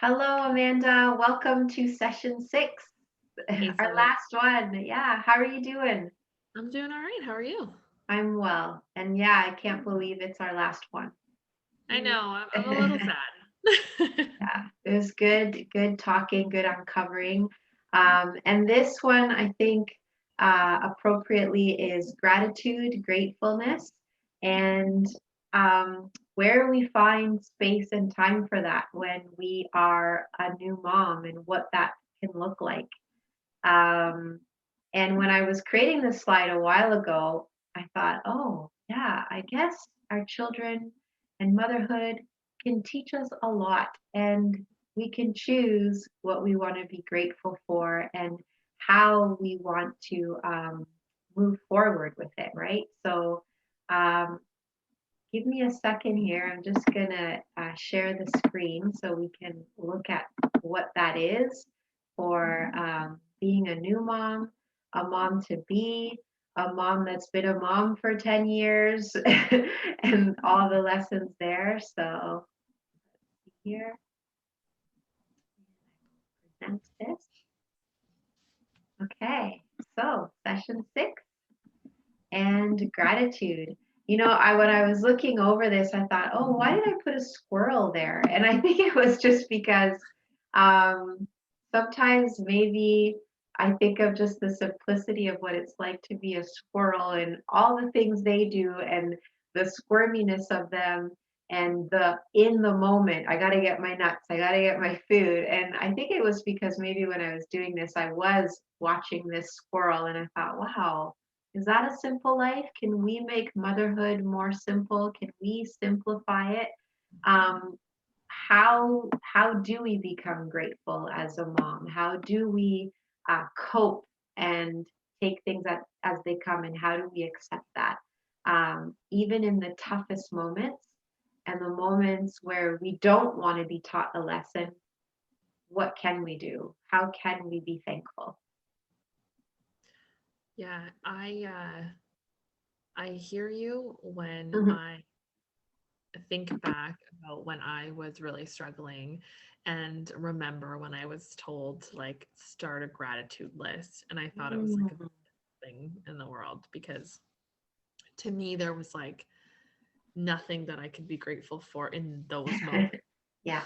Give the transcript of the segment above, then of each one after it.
Hello, Amanda. Welcome to session 6, Hey, our Sylvia. last one. Yeah, how are you doing? I'm doing all right. How are you? I'm well. And yeah, I can't believe it's our last one. I Mm. know. I'm a little sad. Yeah, it was good talking, good uncovering. And this one, I think, appropriately is gratitude, gratefulness, and where we find space and time for that when we are a new mom and what that can look like. Um, and when I was creating this slide a while ago, I thought, oh, yeah, I guess our children and motherhood can teach us a lot, and we can choose what we want to be grateful for and how we want to move forward with it, right? So, um, give me a second here. I'm just going to share the screen so we can look at what that is for being a new mom, a mom to be, a mom that's been a mom for 10 years, and all the lessons there. So here, present this. Okay, so session 6 and gratitude. When I was looking over this, I thought, oh, why did I put a squirrel there? And I think it was just because um, sometimes maybe I think of just the simplicity of what it's like to be a squirrel and all the things they do and the squirminess of them and the in the moment, I got to get my nuts, I got to get my food. And I think it was because maybe when I was doing this, I was watching this squirrel and I thought, wow, is that a simple life? Can we make motherhood more simple? Can we simplify it? Um, how do we become grateful as a mom? How do we cope and take things as they come? And how do we accept that? Even in the toughest moments and the moments where we don't want to be taught a lesson, what can we do? How can we be thankful? Yeah, I hear you when Mhm. I think back about when I was really struggling and remember when I was told to like start a gratitude list and I thought it was like a Mm. thing in the world because to me there was like nothing that I could be grateful for in those moments. Yeah.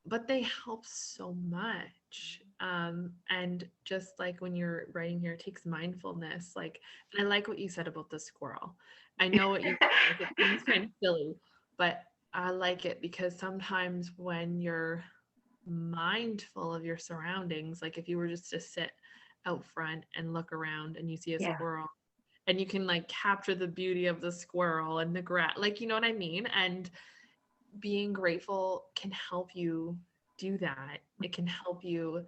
But they help so much. And just like when you're writing here, it takes mindfulness. Like, and I like what you said about the squirrel. I know what you mean. Like, it seems kind of silly, but I like it because sometimes when you're mindful of your surroundings, like if you were just to sit out front and look around and you see a Yeah. squirrel and you can like capture the beauty of the squirrel and the grass, like, you know what I mean? And being grateful can help you do that. It can help you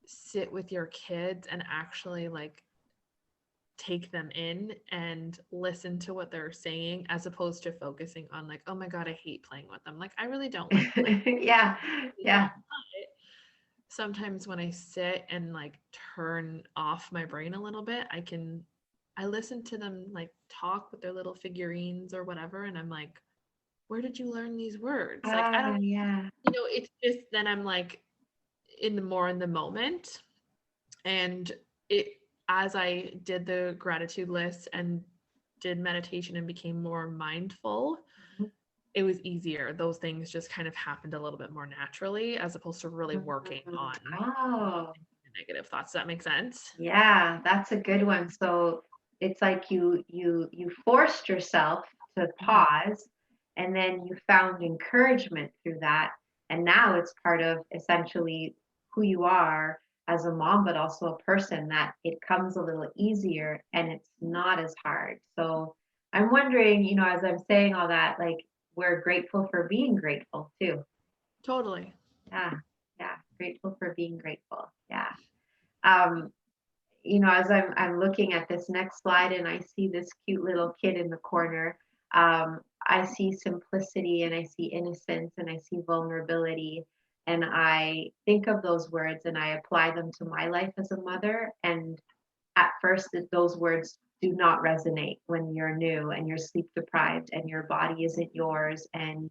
sit with your kids and actually like take them in and listen to what they're saying as opposed to focusing on like, oh my God, I hate playing with them. Like, I really don't like playing. Yeah. Really Yeah. don't. But sometimes when I sit and like turn off my brain a little bit, I listen to them like talk with their little figurines or whatever. And I'm like, where did you learn these words? Like, I don't, Yeah. it's just then I'm like in the moment. And it as I did the gratitude list and did meditation and became more mindful, Mhm. it was easier. Those things just kind of happened a little bit more naturally as opposed to really working Mhm. on Oh, negative thoughts. Does that make sense? yeah, that's a good one. So it's like you forced yourself to Mhm. pause and then you found encouragement through that. And now it's part of essentially who you are as a mom, but also a person that it comes a little easier and it's not as hard. So I'm wondering, as I'm saying all that, like we're grateful for being grateful too. Totally. Yeah, yeah, grateful for being grateful. Yeah. Um, as I'm looking at this next slide and I see this cute little kid in the corner, I see simplicity and I see innocence and I see vulnerability. And I think of those words and I apply them to my life as a mother. And at first, those words do not resonate when you're new and you're sleep deprived and your body isn't yours and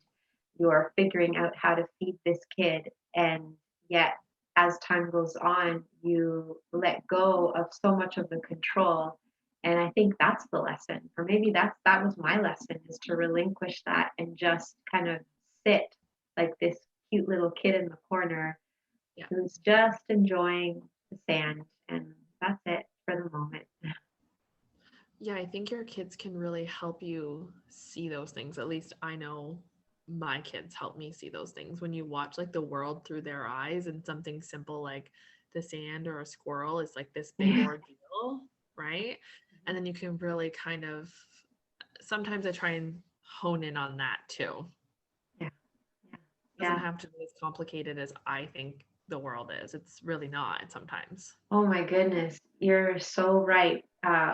you're figuring out how to feed this kid, and yet as time goes on, you let go of so much of the control. And I think that's the lesson, or maybe that was my lesson, is to relinquish that and just kind of sit like this cute little kid in the corner Yeah. who's just enjoying the sand, and that's it for the moment. Yeah, I think your kids can really help you see those things. At least I know my kids help me see those things. When you watch like the world through their eyes and something simple like the sand or a squirrel is like this big Yeah. ordeal, right? And then you can really kind of sometimes I try and hone in on that too. Yeah. Yeah. It doesn't Yeah. have to be as complicated as I think the world is. It's really not sometimes. Oh my goodness, you're so right.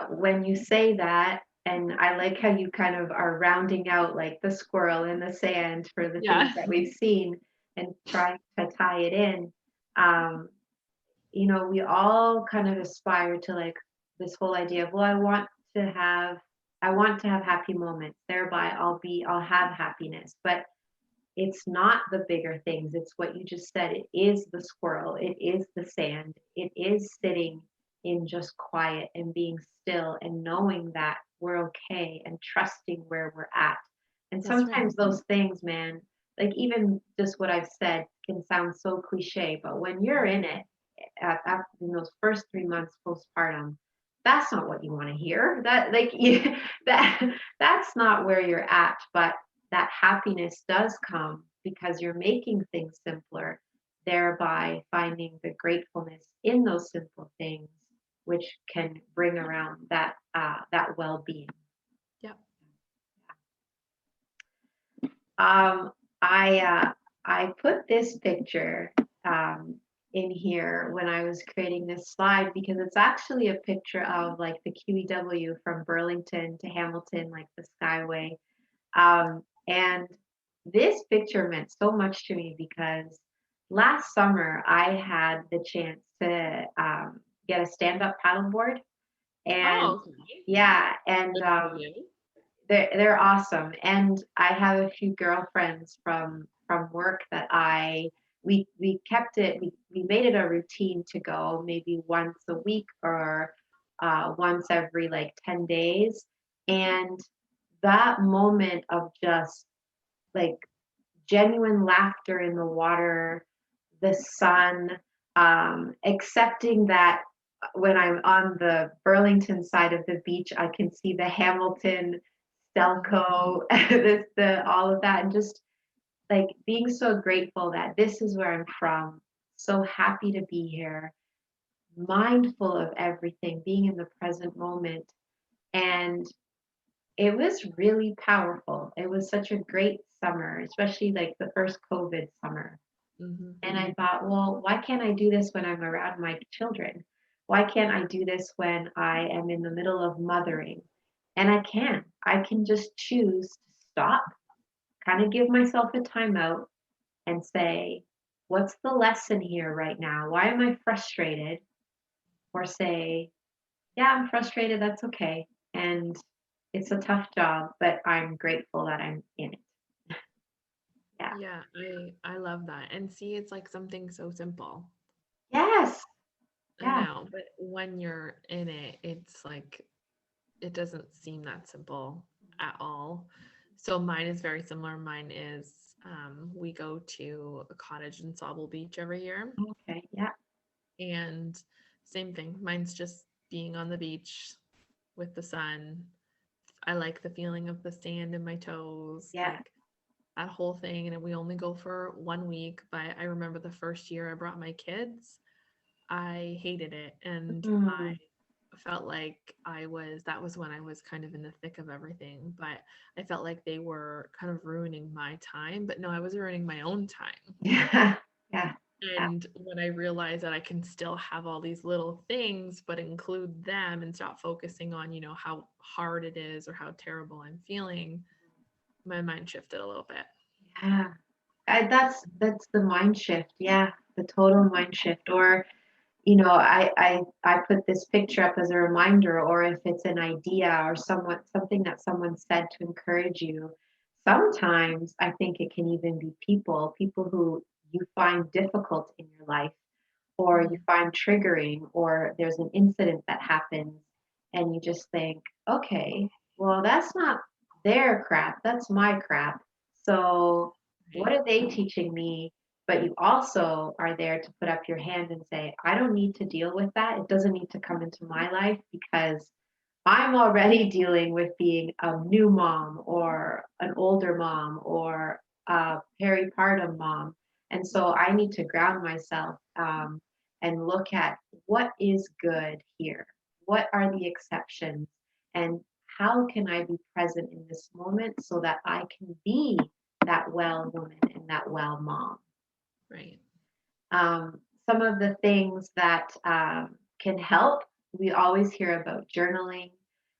When you say that, and I like how you kind of are rounding out like the squirrel in the sand for the things Yeah. that we've seen and trying to tie it in. Um, we all kind of aspire to like this whole idea of, well, I want to have happy moments, thereby I'll have happiness. But it's not the bigger things. It's what you just said. It is the squirrel. It is the sand. It is sitting in just quiet and being still and knowing that we're okay and trusting where we're at. And That's right. sometimes those things, man, like even just what I've said can sound so cliche, but when you're in it, in those first 3 months postpartum, that's not what you want to hear. That like that that's not where you're at. But that happiness does come because you're making things simpler, thereby finding the gratefulness in those simple things, which can bring around that well-being. Yep. Um, I put this picture um, in here when I was creating this slide because it's actually a picture of like the QEW from Burlington to Hamilton, like the Skyway. And this picture meant so much to me because last summer I had the chance to get a stand-up paddleboard, and Oh, okay. yeah, and Good for you. they're awesome. And I have a few girlfriends from work that we kept it we made it a routine to go maybe once a week or once every like 10 days. And that moment of just like genuine laughter in the water, the sun, accepting that when I'm on the Burlington side of the beach, I can see the Hamilton, Stelco, the all of that, and just like being so grateful that this is where I'm from, so happy to be here, mindful of everything, being in the present moment. And it was really powerful. It was such a great summer, especially like the first COVID summer. Mhm. And I thought, well, why can't I do this when I'm around my children? Why can't I do this when I am in the middle of mothering? And I can. I can just choose to stop, kind of give myself a timeout and say, what's the lesson here right now? Why am I frustrated? Or say, yeah, I'm frustrated. That's okay. And it's a tough job, but I'm grateful that I'm in it. Yeah. Yeah, I love that. And see, it's like something so simple. Yes. I Yeah. know, but when you're in it, it's like it doesn't seem that simple at all. So mine is very similar. Mine is we go to a cottage in Sauble Beach every year, Okay. Yeah. and same thing. Mine's just being on the beach with the sun. I like the feeling of the sand in my toes, Yeah. like that whole thing. And we only go for 1 week, but I remember the first year I brought my kids, I hated it, and I Mm. felt like that was when I was kind of in the thick of everything, but I felt like they were kind of ruining my time, but no, I was ruining my own time. Yeah. Yeah. Yeah. And when I realized that I can still have all these little things, but include them and stop focusing on, how hard it is or how terrible I'm feeling, my mind shifted a little bit. Yeah. That's the mind shift. Yeah, the total mind shift. Or I put this picture up as a reminder, or if it's an idea or something that someone said to encourage you, sometimes I think it can even be people who you find difficult in your life or you Mhm. find triggering, or there's an incident that happens and you just think, okay, well, that's not their crap, that's my crap. So, what Right. are they teaching me? But you also are there to put up your hand and say, I don't need to deal with that. It doesn't need to come into my life because I'm already dealing with being a new mom or an older mom or a peripartum mom. And so I need to ground myself and look at what is good here. What are the exceptions? And how can I be present in this moment so that I can be that well woman and that well mom? Right. Um, some of the things that can help, we always hear about journaling,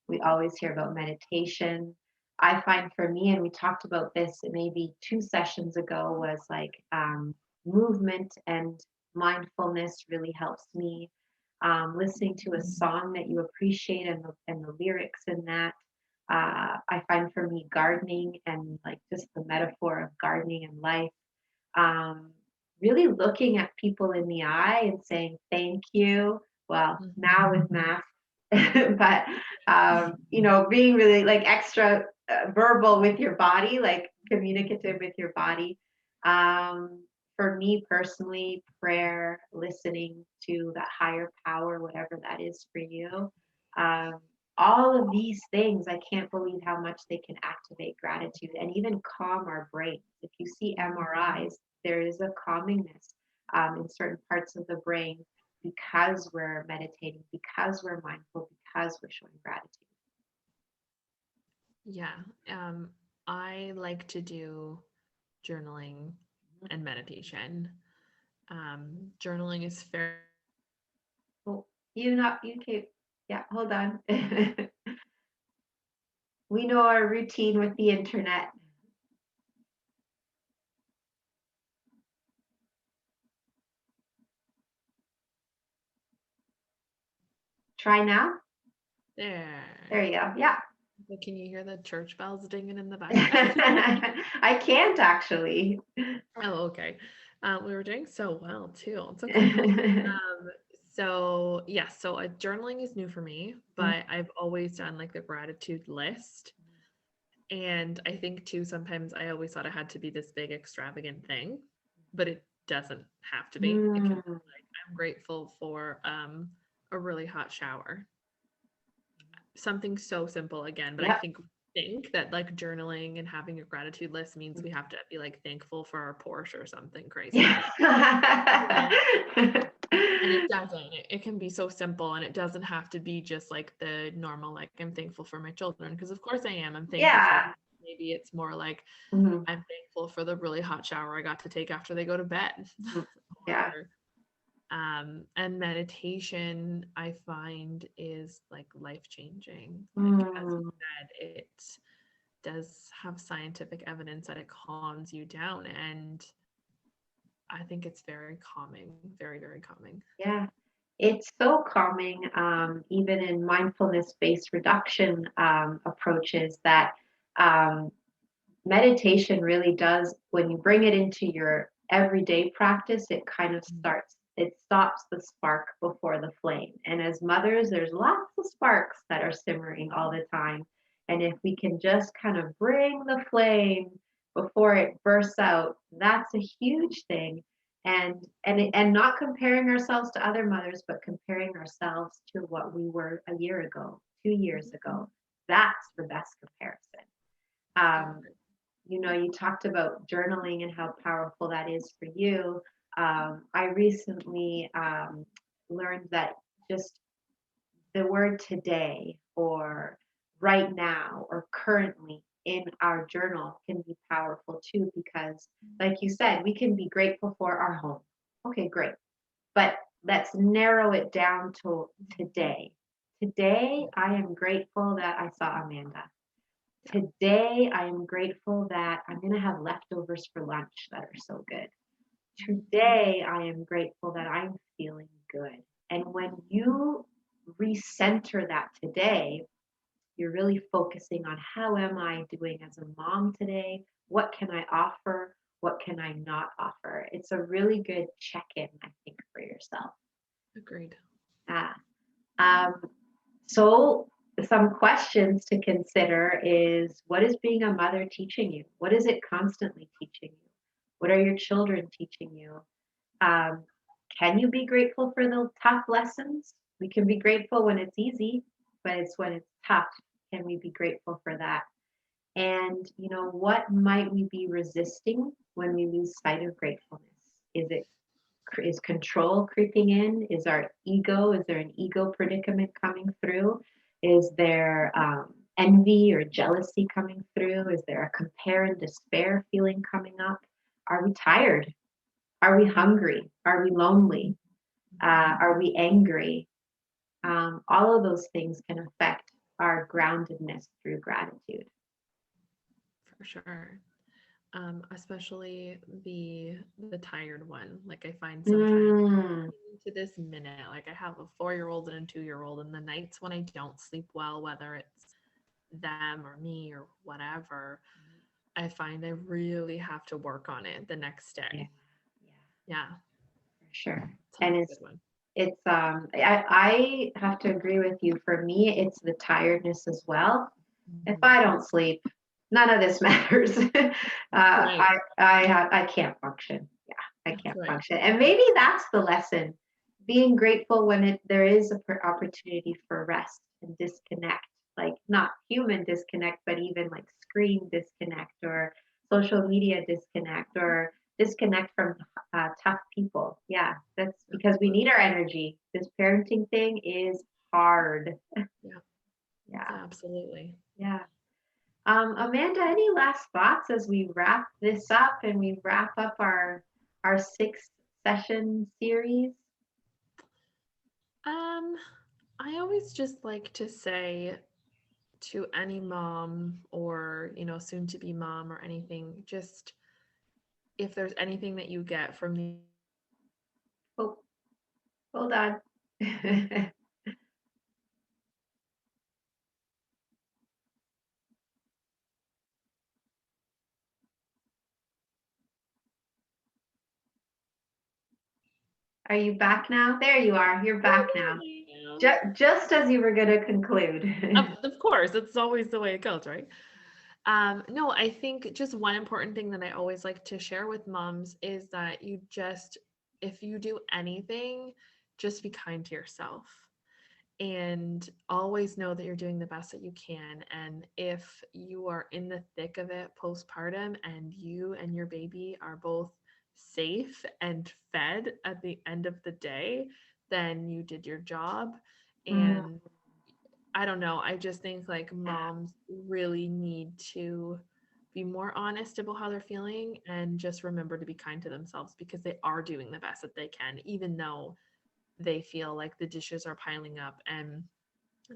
we always hear about meditation. I find for me, and we talked about this maybe 2 sessions ago, was like movement and mindfulness really helps me. Listening to a song that you appreciate and the lyrics in that. I find for me gardening and like just the metaphor of gardening and life, um, really looking at people in the eye and saying thank you. Well, Mhm. now with math, but being really like extra verbal with your body, like communicative with your body. For me personally, prayer, listening to that higher power, whatever that is for you. Um, all of these things, I can't believe how much they can activate gratitude and even calm our brains. If you see MRIs, there is a calmingness in certain parts of the brain because we're meditating, because we're mindful, because we're showing gratitude. Yeah. Um, I like to do journaling and meditation. Journaling is fair. Oh, you can, yeah, hold on. We know our routine with the internet. Try now. There There. you go. Yeah. But can you hear the church bells dinging in the background? I can't actually. Oh, okay. We were doing so well too. It's okay. So yeah, so journaling is new for me, but I've always done like the gratitude list. And I think too, sometimes I always thought it had to be this big extravagant thing, but it doesn't have to be. It can be Mm, like, I'm grateful for a really hot shower. Something so simple again, but I yep. think that like journaling and having a gratitude list means we have to be like thankful for our Porsche or something crazy. Yeah. And it doesn't. It can be so simple and it doesn't have to be just like the normal, like, I'm thankful for my children, because of course I am. I'm thankful for them. Yeah. Maybe it's more like, Mhm. I'm thankful for the really hot shower I got to take after they go to bed. Mm. Yeah. Or and meditation I find is like life changing. Like as you Mm. said, it does have scientific evidence that it calms you down, and I think it's very calming, very, very calming. Yeah. It's so calming, even in mindfulness-based reduction approaches that um, meditation really does, when you bring it into your everyday practice, it kind of Mm. it stops the spark before the flame. And as mothers, there's lots of sparks that are simmering all the time. And if we can just kind of bring the flame before it bursts out, that's a huge thing. And not comparing ourselves to other mothers, but comparing ourselves to what we were a year ago, 2 years ago. That's the best comparison. I Um, agree. you talked about journaling and how powerful that is for you. I recently learned that just the word today or right now or currently in our journal can be powerful too, because, like you said, we can be grateful for our home. Okay, great. But let's narrow it down to today. Today, I am grateful that I saw Amanda. Yeah. Today, I am grateful that I'm going to have leftovers for lunch that are so good. Today, I am grateful that I'm feeling good. And when you recenter that today, You're really focusing on how am I doing as a mom today? What can I offer? What can I not offer? It's a really good check in, I think, for yourself. Agreed. Yeah. Um, so, some questions to consider is what is being a mother teaching you? What is it constantly teaching you? What are your children teaching you? Um, can you be grateful for the tough lessons? We can be grateful when it's easy, but it's when it's tough. Can we be grateful for that? And, what might we be resisting when we lose sight of gratefulness? Is control creeping in? Is our ego? Is there an ego predicament coming through? Is there envy or jealousy coming through? Is there a compare and despair feeling coming up? Are we tired? Are we hungry? Are we lonely? Are we angry? All of those things can affect our groundedness through gratitude. For sure. Especially the tired one. Like I find sometimes Mm, to this minute, like I have a 4-year-old and a 2-year-old, and the nights when I don't sleep well, whether it's them or me or whatever, I find I really have to work on it the next yeah, day. yeah, Yeah, for sure. it's And always a it's good one. it's I have to agree with you. For me, it's the tiredness as well. If Mhm. I don't sleep, none of this matters. Right. I can't function. Yeah, I That's can't right. function. And maybe that's the lesson. Being grateful when there is a opportunity for rest and disconnect, like not human disconnect, but even like screen disconnect or social media disconnect or disconnect from tough people. Yeah, that's because we Absolutely. need our energy. This parenting thing is hard. Yeah, Yeah, absolutely. yeah. Amanda, any last thoughts as we wrap this up and we wrap up our sixth session series? Um, I always just like to say to any mom or, soon to be mom or anything, just if there's anything that you get from the Oh, hold on. Are you back now? There you are. You're back now. Just as you were going to conclude. of course, it's always the way it goes, right? No, I think just one important thing that I always like to share with moms is that if you do anything, just be kind to yourself and always know that you're doing the best that you can. And if you are in the thick of it postpartum and you and your baby are both safe and fed at the end of the day, then you did your job. Mm, And I don't know. I just think like moms really need to be more honest about how they're feeling and just remember to be kind to themselves because they are doing the best that they can, even though they feel like the dishes are piling up and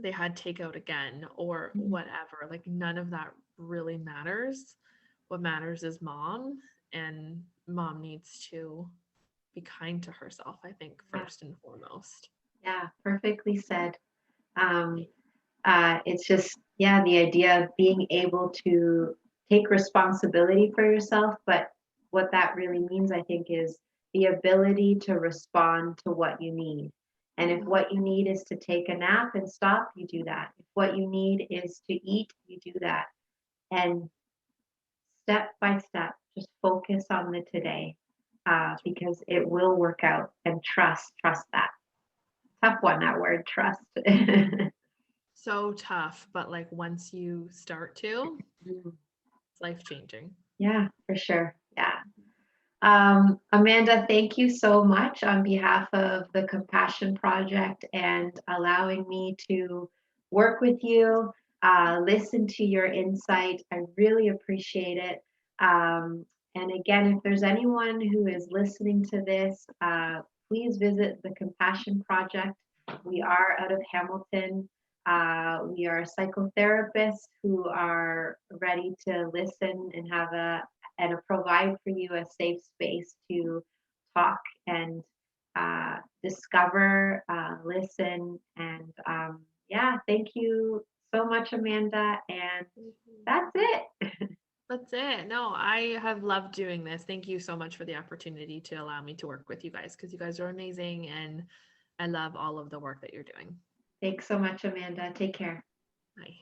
they had takeout again or mm, whatever. Like none of that really matters. What matters is mom, and mom needs to be kind to herself, I think, yeah, first and foremost. yeah, perfectly said. Um, it's just, yeah, the idea of being able to take responsibility for yourself. But what that really means, I think, is the ability to respond to what you need. And if Mhm. what you need is to take a nap and stop, you do that. If what you need is to eat, you do that. And step by step, just focus on the today because it will work out and trust that. Tough one, that word, trust. So tough, but like once you start to, it's life changing. Yeah, for sure. Yeah. Amanda, thank you so much on behalf of the Compassion Project and allowing me to work with you, listen to your insight. I really appreciate it. And again, if there's anyone who is listening to this, please visit the Compassion Project. We are out of Hamilton. We are psychotherapists who are ready to listen and have provide for you a safe space to talk and discover, listen, and yeah, thank you so much, Amanda. And that's it. That's it. No, I have loved doing this. Thank you so much for the opportunity to allow me to work with you guys because you guys are amazing and I love all of the work that you're doing. Thanks so much, Amanda. Take care. Bye.